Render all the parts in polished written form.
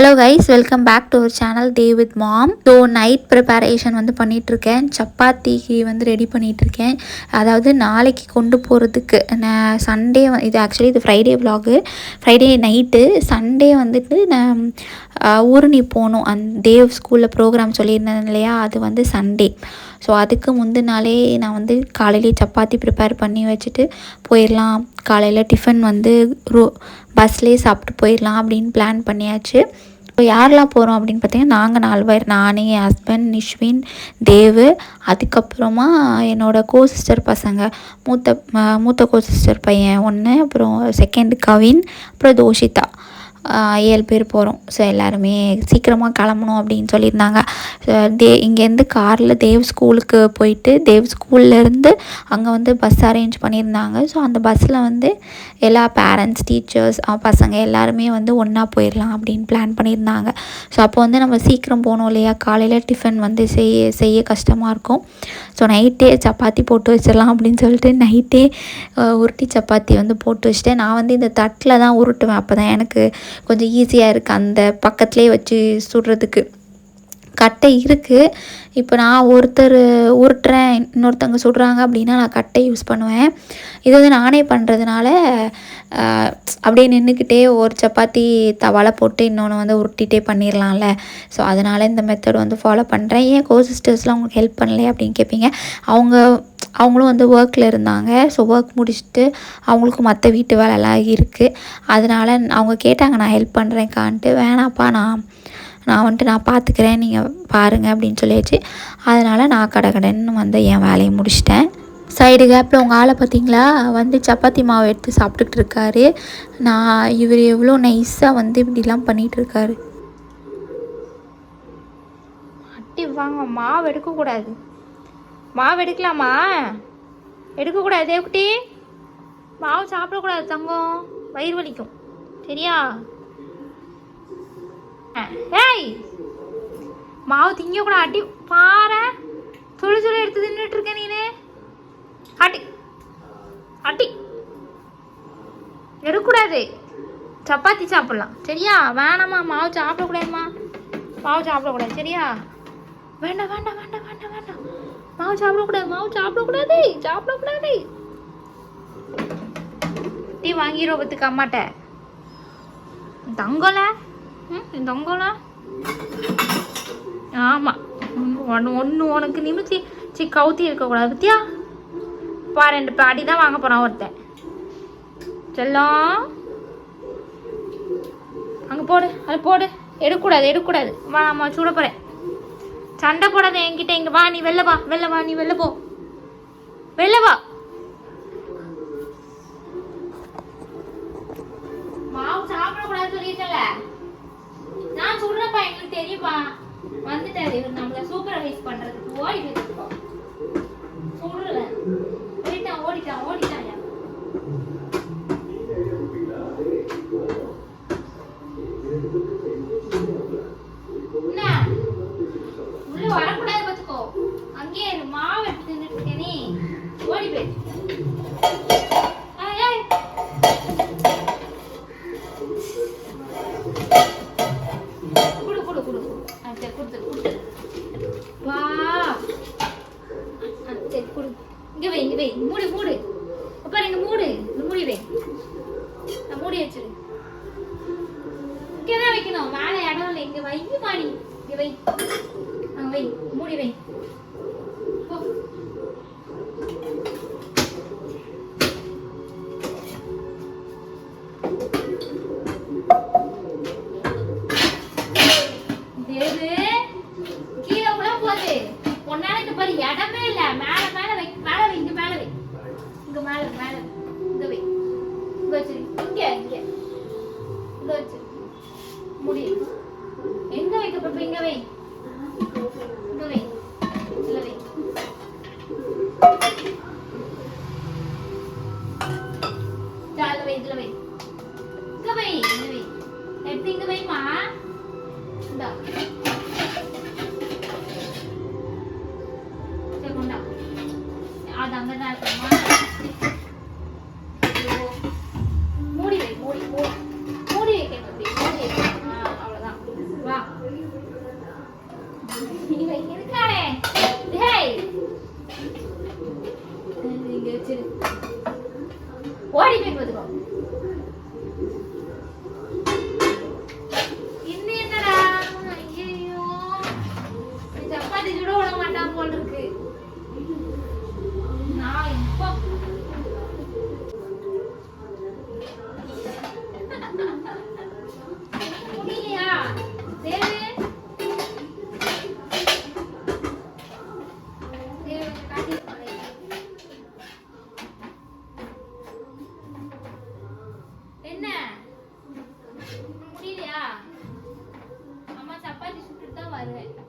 Hello guys, welcome back to our channel day with mom. So night preparation வந்து பண்ணிகிட்ருக்கேன். சப்பாத்திக்கு வந்து ready பண்ணிகிட்ருக்கேன். அதாவது நாளைக்கு கொண்டு போகிறதுக்கு நான் சண்டே இது ஆக்சுவலி இது Friday vlog. Friday night Sunday வந்துட்டு நான் ஊரணி போகணும். தேவ் ஸ்கூலில் ப்ரோக்ராம் சொல்லியிருந்தேன் இல்லையா, அது வந்து சண்டே. ஸோ அதுக்கு முந்தின நாளே நான் வந்து காலையிலே சப்பாத்தி ப்ரிப்பேர் பண்ணி வச்சுட்டு போயிடலாம். காலையில் டிஃபன் வந்து பஸ்லேயே சாப்பிட்டு போயிடலாம் அப்படின்னு பிளான் பண்ணியாச்சு. இப்போ யாரெல்லாம் போகிறோம் அப்படின்னு பார்த்தீங்கன்னா, நாங்கள் 4 பேர். நான், என் ஹஸ்பண்ட், நிஷ்வின், தேவு, அதுக்கப்புறமா என்னோடய கோ சிஸ்டர் பசங்க, மூத்த கோ சிஸ்டர் பையன் 1, அப்புறம் செகண்ட் கவின், அப்புறம் தோஷிதா. 7 பேர் போகிறோம். ஸோ எல்லாருமே சீக்கிரமாக கிளம்பணும் அப்படின்னு சொல்லியிருந்தாங்க. இங்கேருந்து காரில் தேவ் ஸ்கூலுக்கு போயிட்டு தேவ் ஸ்கூல்லேருந்து அங்கே வந்து பஸ் அரேஞ்ச் பண்ணியிருந்தாங்க. ஸோ அந்த பஸ்ஸில் வந்து எல்லா பேரண்ட்ஸ், டீச்சர்ஸ், பசங்க எல்லாருமே வந்து ஒன்றா போயிடலாம் அப்படின்னு பிளான் பண்ணியிருந்தாங்க. ஸோ அப்போ வந்து நம்ம சீக்கிரம் போகணும் இல்லையா, காலையில் டிஃபன் வந்து செய்ய கஷ்டமாக இருக்கும். ஸோ நைட்டே சப்பாத்தி போட்டு வச்சிடலாம் அப்படின்னு சொல்லிட்டு நைட்டே உருட்டி சப்பாத்தி வந்து போட்டு வச்சுட்டேன். நான் வந்து இந்த தட்டில் தான் உருட்டுவேன், அப்போ தான் எனக்கு கொஞ்சம் ஈஸியாக இருக்குது. அந்த பக்கத்துலேயே வச்சு சுடுறதுக்கு கட்டை இருக்குது. இப்போ நான் ஒருத்தர் உருட்டுறேன், இன்னொருத்தவங்க சுடுறாங்க அப்படின்னா நான் கட்டை யூஸ் பண்ணுவேன். இது வந்து நானே பண்ணுறதுனால அப்படியே நின்றுக்கிட்டே ஒரு சப்பாத்தி தவாலை போட்டு இன்னொன்று வந்து உருட்டிகிட்டே பண்ணிடலாம்ல. ஸோ அதனால் இந்த மெத்தட் வந்து ஃபாலோ பண்ணுறேன். ஏன் கோ சிஸ்டர்ஸ்லாம் அவங்களுக்கு ஹெல்ப் பண்ணலையே அப்படின்னு கேட்பீங்க. அவங்களும் வந்து ஒர்க்கில் இருந்தாங்க. ஸோ ஒர்க் முடிச்சுட்டு அவங்களுக்கும் மற்ற வீட்டு வேலைலாம் இருக்குது. அதனால் அவங்க கேட்டாங்க நான் ஹெல்ப் பண்ணுறேன்க்கான்ட்டு. வேணாப்பா, நான் வந்துட்டு நான் பார்த்துக்கிறேன், நீங்கள் பாருங்கள் அப்படின்னு சொல்லியாச்சு. அதனால் நான் கடன்னு வந்து என் வேலையை முடிச்சிட்டேன். சைடு கேப்பில் உங்கள் ஆளை பார்த்தீங்களா, வந்து சப்பாத்தி மாவு எடுத்து சாப்பிட்டுக்கிட்டு இருக்காரு. இவர் எவ்வளோ நைஸாக வந்து இப்படிலாம் பண்ணிகிட்ருக்காரு. அட்டி வாங்க, மாவு எடுக்கக்கூடாது. மாவு எடுக்கலாமா? எடுக்கக்கூடாது தேவக்குட்டி. மாவு சாப்பிடக்கூடாது தங்கம், வயிறு வலிக்கும், சரியா? ஏய், மாவு திங்கக்கூடாது. அட்டி பாரு, சொல்லி எடுத்து தின்னுட்டு இருக்க நீனு. அட்டி அட்டி எடுக்கக்கூடாது. சப்பாத்தி சாப்பிடலாம், சரியா? வேணாம்மா, மாவு சாப்பிடக்கூடாதுமா, மாவு சாப்பிடக்கூடாது, சரியா? வேண்டாம் வேண்டாம் வேண்டாம் வேண்டாம் வேண்டாம், மாவு சாப்பிடக்கூடாது. டீ வாங்கிடுவோம் பத்துக்கு அம்மாட்ட. தங்கல தங்கல ஆமாம், ஒன்று உனக்கு நிமித்தி கவுத்தி இருக்கக்கூடாது பத்தியா? பா, 2 பாடி தான் வாங்க போகிறான் ஒருத்தன். செல்லம் அங்கே போடு, அது போடு. எடுக்கக்கூடாது. வாமா, சுட போகிறேன். சண்டை போடாத என்கிட்ட. இங்கே வா, நீ வெளில வா, நீ வெளில போ. மாவு சாப்பிடக்கூடாது சொல்லிட்டல. நான் சொல்றப்பா, எங்களுக்கு தெரியுப்பா. வந்துட்டாரு இவர் நம்மள சூப்பர்வைஸ் பண்றதுக்கு. ஓடி போயிருக்கோ சொல்றேன். ஓடிட்டான். என்ன உள்ள வரக்கூடாது பார்த்துக்கோ. அங்கேயே மாவு எடுத்து நின்றுட்டு நீ ஓடி போயிரு. இங்க வை, மூடு. அப்பா இங்க மூடி வை. நான் மூடி வச்சிரு. இங்கதான் வைக்கணும், மேல இடம் இல்லை. இங்க வை மாடி, இங்க வை. வை, மூடி வை. கீழே கூட போகுது. பொன்னால இங்க பாரு, இடமே இல்ல. மேல வை. இங்க மேல இங்க வை. இங்க வச்சிரு. இங்க வச்சிரு. முடி எங்க வைக்க பாப்பா? இங்க வை. இதுல வை. இதுல வை. எடுத்து இங்க வைமா. இந்தா அது அங்கதான் இருக்குமா? மூடி வைக்கணும். அவ்வளவுதான்.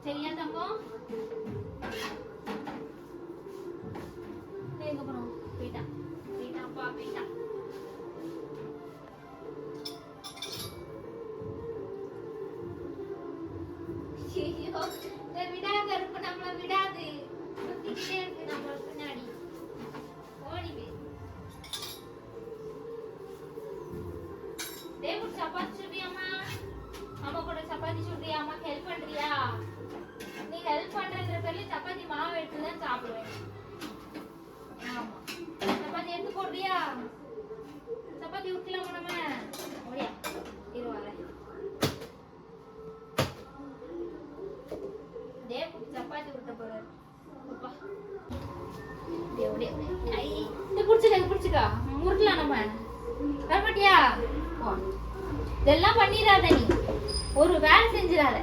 சரியா தங்கம்? எங்க போறோம்? போயிட்டான்ப்பா போயிட்டான். விடாது இருப்ப நம்மள விடாது சுத்திக்கிட்டே இருக்கு நம்ம பின்னாடி. ஓடி தேவ் சப்பாத்தி சுடுறியாமா? அம்மா கூட சப்பாத்தி சுடுறியா? அம்மாக்கு ஹெல்ப் பண்றியா? நீ ஹெல்ப் பண்றன்ற பேர்ல சப்பாத்தி மாவு எடுத்து தான் சாப்பிடுவேன். ஆமா சப்பாத்தி எடுத்து போடுறியா? சப்பாத்தி உருட்டலாமா நம்ம? ஓடியா இரு வரேன். தேவ் சப்பாத்தி உருட்ட போறாரு. அப்பா ஐ இது புடிச்சுக்கா உருட்டலாம் நம்ம. வரமாட்டியா? இதெல்லாம் பண்ணிடாத, நீ ஒரு வேலை செஞ்சிடாத.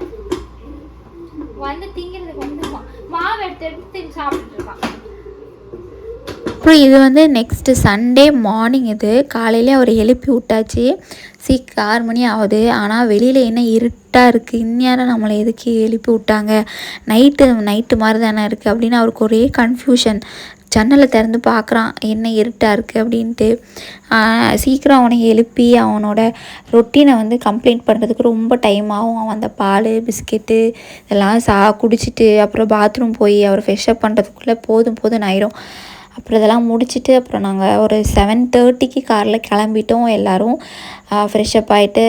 வந்து திங்கிறதுக்கு வந்து மாவு எடுத்து சாப்பிட்டுட்டு இருக்கான். அப்புறம் இது வந்து நெக்ஸ்ட்டு சண்டே மார்னிங். இது காலையிலே அவர் எழுப்பி விட்டாச்சு. 6 மணி ஆகுது. ஆனால் வெளியில் என்ன இருட்டாக இருக்குது, இந்நேரம் நம்மளை எதுக்கு எழுப்பி விட்டாங்க, நைட்டு மாதிரி தானே இருக்குது அப்படின்னு அவருக்கு ஒரே கன்ஃபியூஷன். ஜன்னலை திறந்து பார்க்குறான், என்ன இருட்டாக இருக்குது அப்படின்ட்டு. சீக்கிரம் அவனை எழுப்பி அவனோட ரொட்டீனை வந்து கம்ப்ளீட் பண்ணுறதுக்கு ரொம்ப டைம் ஆகும். அவன் அந்த பால் பிஸ்கெட்டு இதெல்லாம் குடிச்சிட்டு அப்புறம் பாத்ரூம் போய் அவர் ஃப்ரெஷ்அப் பண்ணுறதுக்குள்ளே போதும் ஆயிரும். அப்புறம் இதெல்லாம் முடிச்சுட்டு அப்புறம் நாங்கள் ஒரு 7:30க்கு காரில் கிளம்பிட்டோம். எல்லோரும் ஃப்ரெஷ்அப் ஆகிட்டு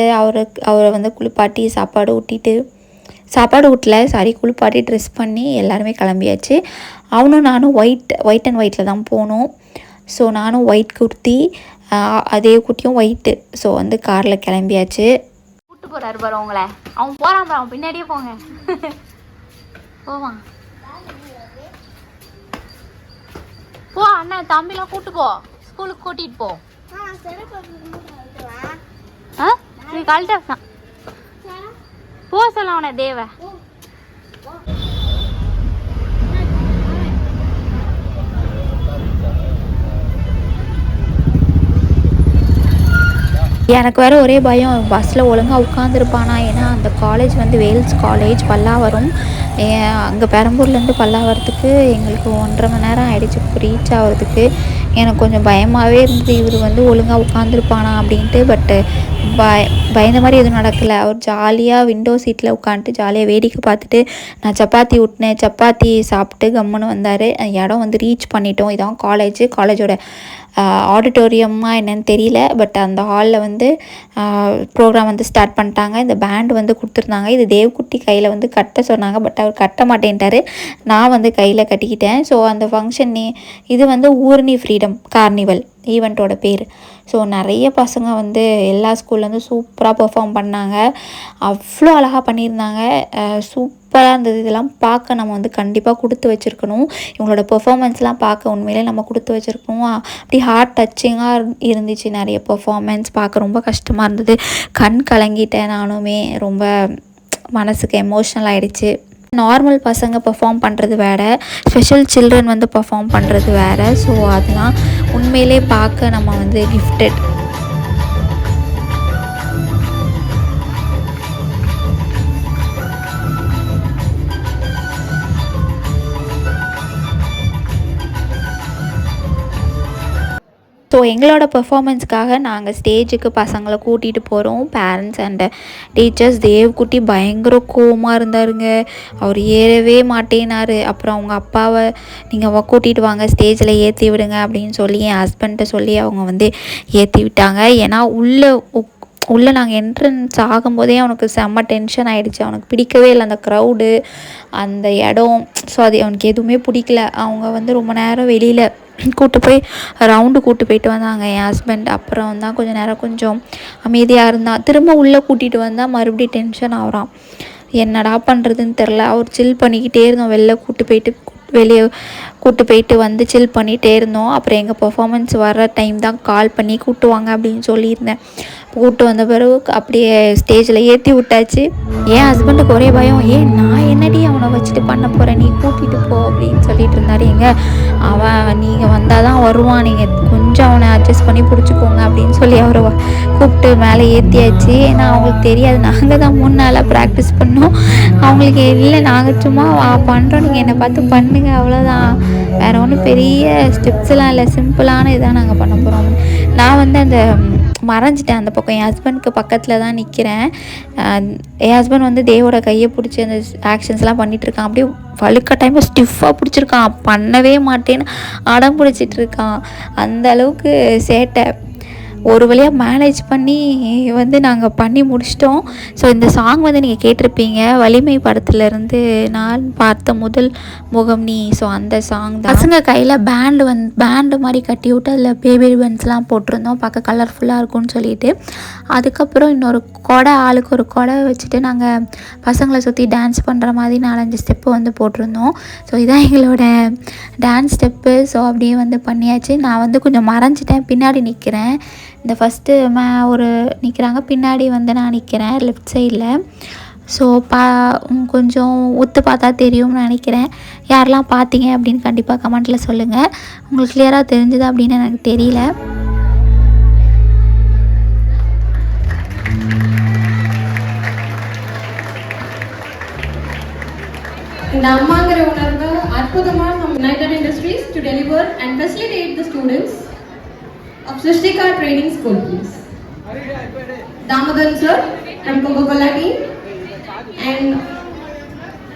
அவரை வந்து குளிப்பாட்டி சாப்பாடு ஊட்டல குளிப்பாட்டி ட்ரெஸ் பண்ணி எல்லாருமே கிளம்பியாச்சு. அவனும் நானும் ஒயிட் அண்ட் ஒயிட்டில் தான் போனோம். ஸோ நானும் ஒயிட் குர்த்தி, அதே குட்டியும் ஒயிட்டு. ஸோ வந்து காரில் கிளம்பியாச்சு. கூப்பிட்டு போகிறாரு பாரு உங்களை. அவன் போகிறான், அவன் பின்னாடியே போங்க. போவான் போ அண்ணன் தம்பிலாம் கூட்டு போ, ஸ்கூலுக்கு கூட்டிகிட்டு போ. நீ கழட்ட போ சொல்ல அவனை தேவ. எனக்கு வேறு ஒரே பயம், பஸ்ஸில் ஒழுங்காக உட்காந்துருப்பானா. ஏன்னா அந்த காலேஜ் வந்து வேல்ஸ் காலேஜ் பல்லாவரம். அங்கே பெரம்பூர்லேருந்து பல்லாவரத்துக்கு எங்களுக்கு 1.5 மணி நேரம் ஆகிடுச்சு ரீச் ஆகிறதுக்கு. எனக்கு கொஞ்சம் பயமாகவே இருந்தது, இவர் வந்து ஒழுங்காக உட்காந்துருப்பானா அப்படின்ட்டு. பட்டு பயந்த மாதிரி எதுவும் நடக்கலை. அவர் ஜாலியாக விண்டோ சீட்டில் உட்காந்துட்டு ஜாலியாக வேடிக்கை பார்த்துட்டு நான் சப்பாத்தி சாப்பிட்டு கம்முன்னு வந்தார். இடம் வந்து ரீச் பண்ணிட்டோம். இதான் காலேஜோட ஆடிட்டோரியமாக என்னென்னு தெரியல. பட் அந்த ஹாலில் வந்து ப்ரோக்ராம் வந்து ஸ்டார்ட் பண்ணிட்டாங்க. இந்த பேண்டு வந்து கொடுத்துருந்தாங்க. இது தேவ்குட்டி கையில் வந்து கட்ட சொன்னாங்க. பட் அவர் கட்ட மாட்டேன்ட்டார். நான் வந்து கையில் கட்டிக்கிட்டேன். ஸோ அந்த ஃபங்க்ஷன் இது வந்து ஊர்னி ஃப்ரீடம் கார்னிவல் ஈவெண்ட்டோட பேர். ஸோ நிறைய பசங்க வந்து எல்லா ஸ்கூல்லேருந்து சூப்பராக பெர்ஃபார்ம் பண்ணாங்க. அவ்வளோ அழகாக பண்ணியிருந்தாங்க. சூப்பராக இருந்தது. இதெல்லாம் பார்க்க நம்ம வந்து கண்டிப்பாக கொடுத்து வச்சுருக்கணும். இவங்களோட பெர்ஃபார்மன்ஸ்லாம் பார்க்க உண்மையிலே நம்ம கொடுத்து வச்சுருக்கணும். அப்படி ஹார்ட் டச்சிங்காக இருந்துச்சு. நிறைய பெர்ஃபார்மன்ஸ் பார்க்க ரொம்ப கஷ்டமாக இருந்தது. கண் கலங்கிட்டேன் நானுமே. ரொம்ப மனசுக்கு எமோஷ்னல் ஆகிடுச்சு. நார்மல் பசங்க பெர்ஃபார்ம் பண்ணுறது வேறு, ஸ்பெஷல் சில்ட்ரன் வந்து பெர்ஃபார்ம் பண்ணுறது வேறு. ஸோ அதெல்லாம் உண்மையிலே பார்க்க நம்ம வந்து கிஃப்டட். ஸோ எங்களோட பெர்ஃபார்மன்ஸ்க்காக நாங்கள் ஸ்டேஜுக்கு பசங்களை கூட்டிகிட்டு போகிறோம். Parents and teachers. தேவ்குட்டி பயங்கர கோவமாக இருந்தாருங்க. அவர் ஏறவே மாட்டேனார். அப்புறம் அவங்க அப்பாவை நீங்கள் கூட்டிகிட்டு வாங்க, ஸ்டேஜில் ஏற்றி விடுங்க அப்படின்னு சொல்லி என் ஹஸ்பண்ட்டை சொல்லி அவங்க வந்து ஏற்றி விட்டாங்க. ஏன்னா உள்ளே நாங்கள் என்ட்ரன்ஸ் ஆகும்போதே அவனுக்கு செம்ம டென்ஷன் ஆகிடுச்சு. அவனுக்கு பிடிக்கவே இல்லை அந்த க்ரௌடு, அந்த இடம். ஸோ அது அவனுக்கு எதுவுமே பிடிக்கல. அவங்க வந்து ரொம்ப நேரம் வெளியில் கூட்டு போயிட்டு வந்தாங்க என் ஹஸ்பண்ட். அப்புறம் தான் கொஞ்சம் அமைதியாக இருந்தான். திரும்ப உள்ளே கூட்டிகிட்டு வந்தால் மறுபடியும் டென்ஷன் ஆகிறான். என்னடா பண்ணுறதுன்னு தெரில. அவர் சில் பண்ணிக்கிட்டே இருந்தோம். வெளியே கூட்டு போயிட்டு வந்து சில் பண்ணிகிட்டே இருந்தோம். அப்புறம் எங்கள் பெர்ஃபார்மன்ஸ் வர டைம் தான் கால் பண்ணி கூப்பிட்டு வாங்க அப்படின்னு சொல்லியிருந்தேன். கூப்பிட்டு வந்த பிறகு அப்படியே ஸ்டேஜில் ஏற்றி விட்டாச்சு. என் ஹஸ்பண்டுக்கு ஒரே பயம், நான் என்னடி அவனை வச்சுட்டு பண்ண போகிறேன், நீ கூட்டிகிட்டு போ அப்படின்னு சொல்லிட்டு இருந்தார். அவன் நீங்கள் வந்தால் தான் வருவான், நீங்கள் கொஞ்சம் அவனை அட்ஜஸ்ட் பண்ணி பிடிச்சிக்கோங்க அப்படின்னு சொல்லி அவரை கூப்பிட்டு மேலே ஏற்றியாச்சு. ஏன்னா அவங்களுக்கு தெரியாது, நாங்கள் தான் 3 நாளாக ப்ராக்டிஸ் பண்ணோம். அவங்களுக்கு இல்லை, நாங்கள் சும்மா பண்ணுறோம், நீங்கள் என்னை பார்த்து பண்ணுங்க அவ்வளோதான், வேறு ஒன்றும் பெரிய ஸ்டெப்ஸ்லாம் இல்லை, சிம்பிளான இதான் நாங்கள் பண்ண போகிறோம். நான் வந்து அந்த மறைஞ்சிட்டேன் அந்த பக்கம், என் ஹஸ்பண்டுக்கு பக்கத்தில் தான் நிற்கிறேன். என் ஹஸ்பண்ட் வந்து தேவோட கையை பிடிச்சி அந்த ஆக்ஷன்ஸ்லாம் பண்ணிகிட்ருக்கான். அப்படியே வழுக்க டைமில் ஸ்டிஃபாக பிடிச்சிருக்கான், பண்ணவே மாட்டேன்னு அடம் பிடிச்சிட்டு இருக்கான். அந்த அளவுக்கு சேட்டை. ஒரு வழியாக மேனேஜ் பண்ணி வந்து நாங்கள் பண்ணி முடிச்சிட்டோம். ஸோ இந்த சாங் வந்து நீங்கள் கேட்டிருப்பீங்க, வலிமை படத்துலேருந்து நான் பார்த்த முதல் முகம் நீ. ஸோ அந்த சாங் தான். பசங்க கையில் பேண்டு மாதிரி கட்டி விட்டு அதில் பேபி ரிபன்ஸ்லாம் போட்டிருந்தோம், பார்க்க கலர்ஃபுல்லாக இருக்கும்னு சொல்லிட்டு. அதுக்கப்புறம் இன்னொரு கொடை, ஆளுக்கு ஒரு கொடை வச்சுட்டு நாங்கள் பசங்களை சுற்றி டான்ஸ் பண்ணுற மாதிரி 4-5 ஸ்டெப்பு வந்து போட்டிருந்தோம். ஸோ இதான் எங்களோட டான்ஸ் ஸ்டெப்பு. ஸோ அப்படியே வந்து பண்ணியாச்சு. நான் வந்து கொஞ்சம் மறைஞ்சிட்டேன், பின்னாடி நிற்கிறேன். இந்த ஃபஸ்ட்டு ஒரு நிற்கிறாங்க, பின்னாடி வந்து நான் நிற்கிறேன் லெஃப்ட் சைடில். ஸோ கொஞ்சம் ஒத்து பார்த்தா தெரியும்னு நினைக்கிறேன். யாரெல்லாம் பார்த்தீங்க அப்படின்னு கண்டிப்பாக கமெண்ட்டில் சொல்லுங்கள். உங்களுக்கு கிளியராக தெரிஞ்சுது அப்படின்னு எனக்கு தெரியல. இந்த அம்மாங்கிற உணர்வு அற்புதமாக நம்ம United industries to deliver and facilitate the students of Srishtika Training School, please. Damodaran sir from Coca-Cola team and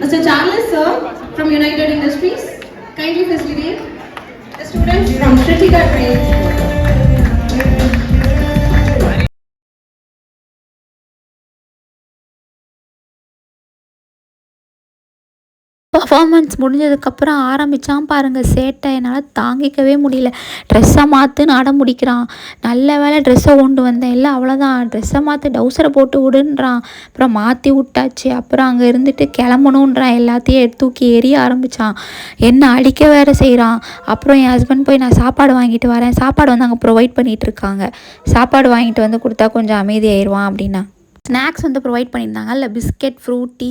Mr. Charles sir from United Industries kindly facilitate the students from Srishtika Training School. Performance முடிஞ்சதுக்கப்புறம் ஆரம்பித்தான் பாருங்கள் சேட்டை, என்னால் தாங்கிக்கவே முடியல. ட்ரெஸ்ஸை மாற்றுன்னு அடம் முடிக்கிறான். நல்ல வேலை ட்ரெஸ்ஸை கொண்டு வந்தேன், இல்லை அவ்வளோதான், ட்ரெஸ்ஸை மாற்று, டவுசரை போட்டு விடுன்றான். அப்புறம் மாற்றி விட்டாச்சு. அப்புறம் அங்கே இருந்துட்டு கிளம்பணுன்றான், எல்லாத்தையும் தூக்கி எரிய ஆரம்பித்தான். என்ன அடிக்க வேறு செய்கிறான். அப்புறம் என் ஹஸ்பண்ட் போய் நான் சாப்பாடு வாங்கிட்டு வரேன், சாப்பாடு வந்து அங்கே ப்ரொவைட் பண்ணிகிட்ருக்காங்க, சாப்பாடு வாங்கிட்டு வந்து கொடுத்தா கொஞ்சம் அமைதியாயிடுவான் அப்படின்னா. ஸ்நாக்ஸ் வந்து ப்ரொவைட் பண்ணியிருந்தாங்க, அதில் பிஸ்கெட், ஃப்ரூட்டி,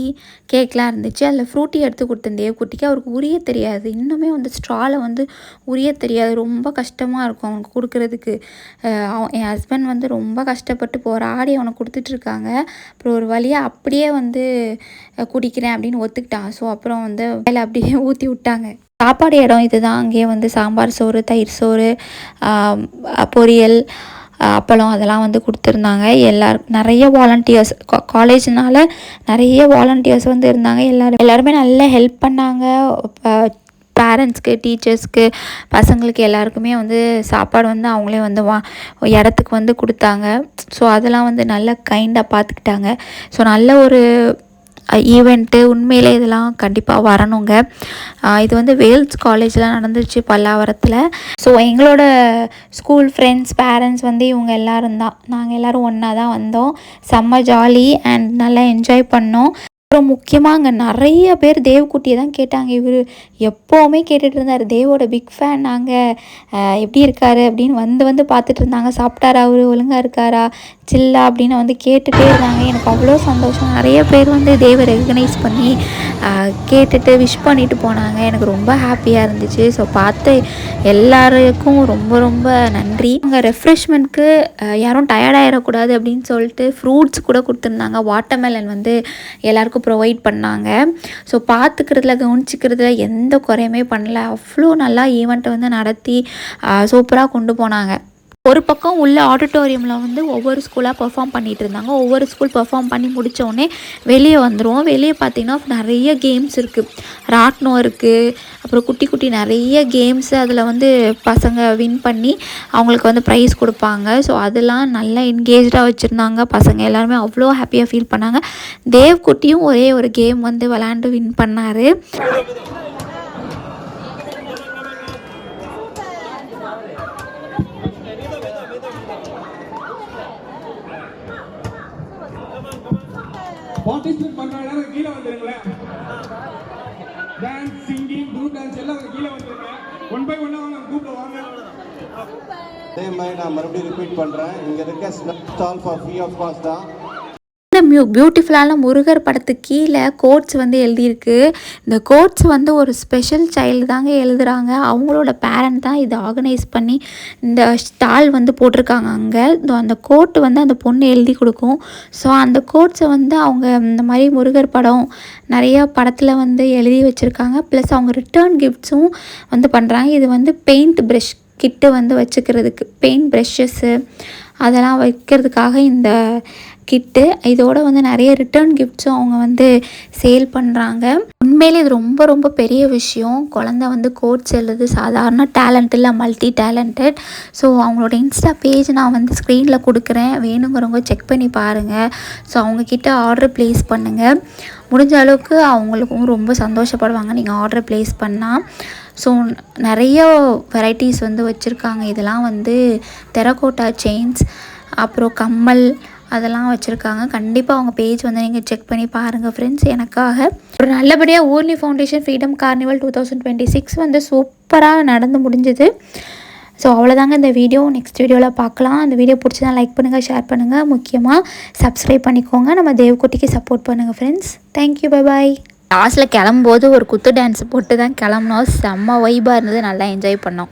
கேக்லாம் இருந்துச்சு. அதில் ஃப்ரூட்டி எடுத்து கொடுத்தேன் தேவ்குட்டிக்கு. அவருக்கு உரிய தெரியாது, இன்னுமே வந்து ஸ்ட்ராவில் வந்து உரிய தெரியாது, ரொம்ப கஷ்டமாக இருக்கும் அவனுக்கு கொடுக்குறதுக்கு. என் ஹஸ்பண்ட் வந்து ரொம்ப கஷ்டப்பட்டு போராடி அவனை கொடுத்துட்ருக்காங்க. அப்புறம் ஒரு வழியாக அப்படியே வந்து குடிக்கிறேன் அப்படின்னு ஒத்துக்கிட்டான். ஸோ அப்புறம் வந்து வேலை அப்படியே ஊற்றி விட்டாங்க. சாப்பாடு இடம் இதுதான். அங்கேயே வந்து சாம்பார் சோறு, தயிர் சோறு, பொரியல், அப்பளம் அதெல்லாம் வந்து கொடுத்துருந்தாங்க. நிறைய வாலண்டியர்ஸ், காலேஜ்னால நிறைய வாலண்டியர்ஸ் வந்து இருந்தாங்க. எல்லாருமே நல்லா ஹெல்ப் பண்ணாங்க. பேரண்ட்ஸ்க்கு, டீச்சர்ஸ்க்கு, பசங்களுக்கு எல்லாருக்குமே வந்து சாப்பாடு வந்து அவங்களே வந்து இடத்துக்கு வந்து கொடுத்தாங்க. ஸோ அதெல்லாம் வந்து நல்லா கைண்டாக பார்த்துக்கிட்டாங்க. ஸோ நல்ல ஒரு ஈவெண்ட்டு. உண்மையிலே இதெல்லாம் கண்டிப்பாக வரணுங்க. இது வந்து வேல்ஸ் காலேஜில் நடந்துச்சு, பல்லாவரத்தில். ஸோ எங்களோட ஸ்கூல் ஃப்ரெண்ட்ஸ், பேரண்ட்ஸ் வந்து இவங்க எல்லோரும் தான். நாங்கள் எல்லோரும் ஒன்றா தான் வந்தோம். செம்ம ஜாலி அண்ட் நல்லா என்ஜாய் பண்ணோம். அப்புறம் முக்கியமாக அங்கே நிறைய பேர் தேவ்குட்டியை தான் கேட்டாங்க. இவர் எப்போவுமே கேட்டுட்டு இருந்தார், தேவோட பிக் ஃபேன் நாங்கள், எப்படி இருக்கார் அப்படின்னு வந்து பார்த்துட்டு இருந்தாங்க. சாப்பிட்டாரா, அவர் ஒழுங்காக இருக்காரா, சில்லா அப்படின்னு வந்து கேட்டுகிட்டே இருந்தாங்க. எனக்கு அவ்வளோ சந்தோஷம். நிறைய பேர் வந்து தேவை ரெகக்னைஸ் பண்ணி கேட்டுட்டு விஷ் பண்ணிட்டு போனாங்க. எனக்கு ரொம்ப ஹாப்பியாக இருந்துச்சு. ஸோ பார்த்து எல்லாருக்கும் ரொம்ப ரொம்ப நன்றி. அங்கே ரெஃப்ரெஷ்மெண்ட்க்கு யாரும் டயர்டாயிடக்கூடாது அப்படின்னு சொல்லிட்டு ஃப்ரூட்ஸ் கூட கொடுத்துருந்தாங்க. வாட்டர்மெலன் வந்து எல்லாருக்கும் ப்ரொவைட் பண்ணாங்க. ஸோ பார்த்துக்கிறதுல, கவனிச்சிக்கிறதுல எந்த குறையுமே பண்ணல. அவ்வளோ நல்லா ஈவெண்ட்டை வந்து நடத்தி சூப்பராக கொண்டு போனாங்க. ஒரு பக்கம் உள்ள ஆடிட்டோரியமில் வந்து ஒவ்வொரு ஸ்கூலாக பெர்ஃபார்ம் பண்ணிகிட்டு இருந்தாங்க. ஒவ்வொரு ஸ்கூல் பெர்ஃபார்ம் பண்ணி முடித்தோடனே வெளியே வந்துடுவோம். வெளியே பார்த்திங்கன்னா நிறைய கேம்ஸ் இருக்குது, ராட்னம் இருக்குது, அப்புறம் குட்டி குட்டி நிறைய கேம்ஸு. அதில் வந்து பசங்க வின் பண்ணி அவங்களுக்கு வந்து ப்ரைஸ் கொடுப்பாங்க. ஸோ அதெல்லாம் நல்லா என்கேஜாக வச்சுருந்தாங்க. பசங்க எல்லாருமே அவ்வளோ ஹாப்பியாக ஃபீல் பண்ணாங்க. தேவ்குட்டியும் ஒரே ஒரு கேம் வந்து விளையாண்டு வின் பண்ணார். பார்ட்டிசிபேட் பண்ற எல்லாரும் கீழே வந்துருங்களேன். டான்ஸ், சிங்கிங், குரூப் டான்ஸ் எல்லாம் கீழே வந்துருங்க. ஒன் பை ஒன்னா வாங்க, குரூப்ல வாங்க. அதே மாதிரி நான் மறுபடியும் ரிப்பீட் பண்ணுறேன், இங்கே இருக்க stall for free of cost தான். பியூட்டிஃபுல்லான முருகர் படத்துக்கு கீழே கோட்ஸ் வந்து எழுதியிருக்கு. இந்த கோட்ஸ் வந்து ஒரு ஸ்பெஷல் சைல்டு தாங்க எழுதுகிறாங்க. அவங்களோட பேரண்ட் தான் இதை ஆர்கனைஸ் பண்ணி இந்த ஸ்டால் வந்து போட்டிருக்காங்க. அங்கே அந்த கோட்டு வந்து அந்த பொண்ணு எழுதி கொடுக்கும். ஸோ அந்த கோட்ஸை வந்து அவங்க இந்த மாதிரி முருகர் படம் நிறையா படத்தில் வந்து எழுதி வச்சுருக்காங்க. ப்ளஸ் அவங்க ரிட்டர்ன் கிஃப்ட்ஸும் வந்து பண்ணுறாங்க. இது வந்து பெயிண்ட் ப்ரஷ் கிட்டு வந்து வச்சுக்கிறதுக்கு, பெயிண்ட் ப்ரஷ்ஷஸ்ஸு அதெல்லாம் வைக்கிறதுக்காக இந்த கிட்டு. இதோட வந்து நிறைய ரிட்டர்ன் கிஃப்ட்ஸும் அவங்க வந்து சேல் பண்ணுறாங்க. உண்மையிலே இது ரொம்ப ரொம்ப பெரிய விஷயம். குழந்த வந்து கோட்ஸ் எழுது சாதாரண டேலண்ட் இல்லை, மல்டி டேலண்டட். ஸோ அவங்களோட இன்ஸ்டா பேஜ் நான் வந்து ஸ்க்ரீனில் கொடுக்குறேன், வேணுங்கிறவங்க செக் பண்ணி பாருங்கள். ஸோ அவங்கக்கிட்ட ஆர்டர் ப்ளேஸ் பண்ணுங்கள். முடிஞ்ச அளவுக்கு அவங்களுக்கும் ரொம்ப சந்தோஷப்படுவாங்க நீங்கள் ஆர்டர் ப்ளேஸ் பண்ணால். ஸோ நிறைய வெரைட்டிஸ் வந்து வச்சுருக்காங்க. இதெல்லாம் வந்து டெரகோட்டா செயின்ஸ், அப்புறம் கம்மல் அதெல்லாம் வச்சுருக்காங்க. கண்டிப்பாக அவங்க பேஜ் வந்து நீங்கள் செக் பண்ணி பாருங்கள் ஃப்ரெண்ட்ஸ். எனக்காக ஒரு நல்லபடியாக ஊர்னி ஃபவுண்டேஷன் ஃப்ரீடம் கார்னிவல் 2026 வந்து சூப்பராக நடந்து முடிஞ்சுது. ஸோ அவ்வளோதாங்க இந்த வீடியோ. நெக்ஸ்ட் வீடியோவில் பார்க்கலாம். அந்த வீடியோ பிடிச்சதா லைக் பண்ணுங்கள், ஷேர் பண்ணுங்கள், முக்கியமாக சப்ஸ்கிரைப் பண்ணிக்கோங்க. நம்ம தேவக்குட்டிக்கு சப்போர்ட் பண்ணுங்கள் ஃப்ரெண்ட்ஸ். Thank you, bye bye. லாஸ்ட்டில் கிளம்பும்போது ஒரு குத்து டான்ஸ் போட்டு தான் கிளம்புனோம். செம்ம வைபாக இருந்தது, நல்லா என்ஜாய் பண்ணோம்.